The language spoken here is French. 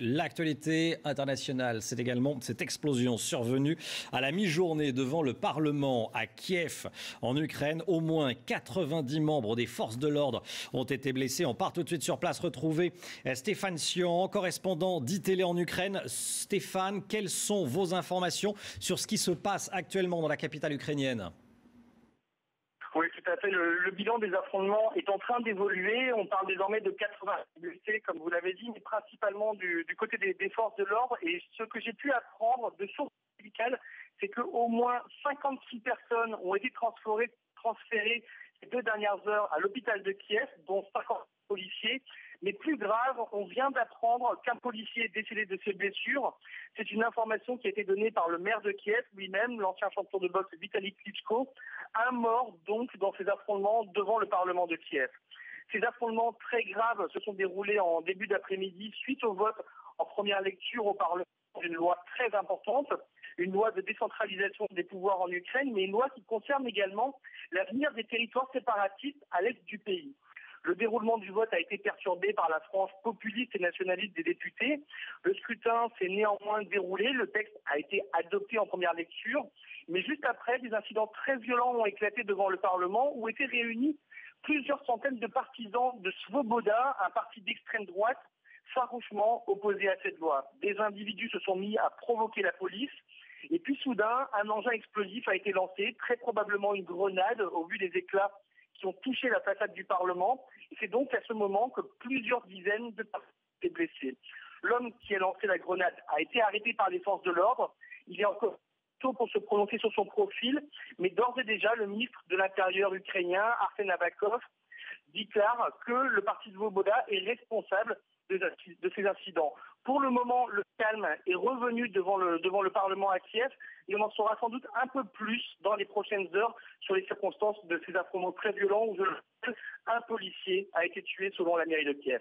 L'actualité internationale, c'est également cette explosion survenue à la mi-journée devant le Parlement à Kiev, en Ukraine. Au moins 90 membres des forces de l'ordre ont été blessés. On part tout de suite sur place retrouver Stéphane Sion, correspondant d'ITélé en Ukraine. Stéphane, quelles sont vos informations sur ce qui se passe actuellement dans la capitale ukrainienne ? Oui, tout à fait. Le bilan des affrontements est en train d'évoluer. On parle désormais de 80 blessés, comme vous l'avez dit, mais principalement du côté des forces de l'ordre. Et ce que j'ai pu apprendre de sources médicales, c'est qu'au moins 56 personnes ont été transférées ces 2 dernières heures à l'hôpital de Kiev, dont 50 policiers. Mais plus grave, on vient d'apprendre qu'un policier est décédé de ses blessures. C'est une information qui a été donnée par le maire de Kiev lui-même, l'ancien champion de boxe Vitaly Klitschko, un mort donc dans ces affrontements devant le Parlement de Kiev. Ces affrontements très graves se sont déroulés en début d'après-midi suite au vote en première lecture au Parlement d'une loi très importante, une loi de décentralisation des pouvoirs en Ukraine, mais une loi qui concerne également l'avenir des territoires séparatistes à l'est du pays. Le déroulement du vote a été perturbé par la frange populiste et nationaliste des députés. Le scrutin s'est néanmoins déroulé. Le texte a été adopté en première lecture. Mais juste après, des incidents très violents ont éclaté devant le Parlement où étaient réunis plusieurs centaines de partisans de Svoboda, un parti d'extrême droite, farouchement opposé à cette loi. Des individus se sont mis à provoquer la police. Et puis soudain, un engin explosif a été lancé, très probablement une grenade au vu des éclats qui ont touché la façade du Parlement. Et c'est donc à ce moment que plusieurs dizaines de personnes ont été blessées. L'homme qui a lancé la grenade a été arrêté par les forces de l'ordre. Il est encore tôt pour se prononcer sur son profil, mais d'ores et déjà, le ministre de l'Intérieur ukrainien, Arsen Avakov, déclare que le parti de Svoboda est responsable de ces incidents. Pour le moment, le calme est revenu devant le Parlement à Kiev et on en saura sans doute un peu plus dans les prochaines heures sur les circonstances de ces affrontements très violents où un policier a été tué selon la mairie de Kiev.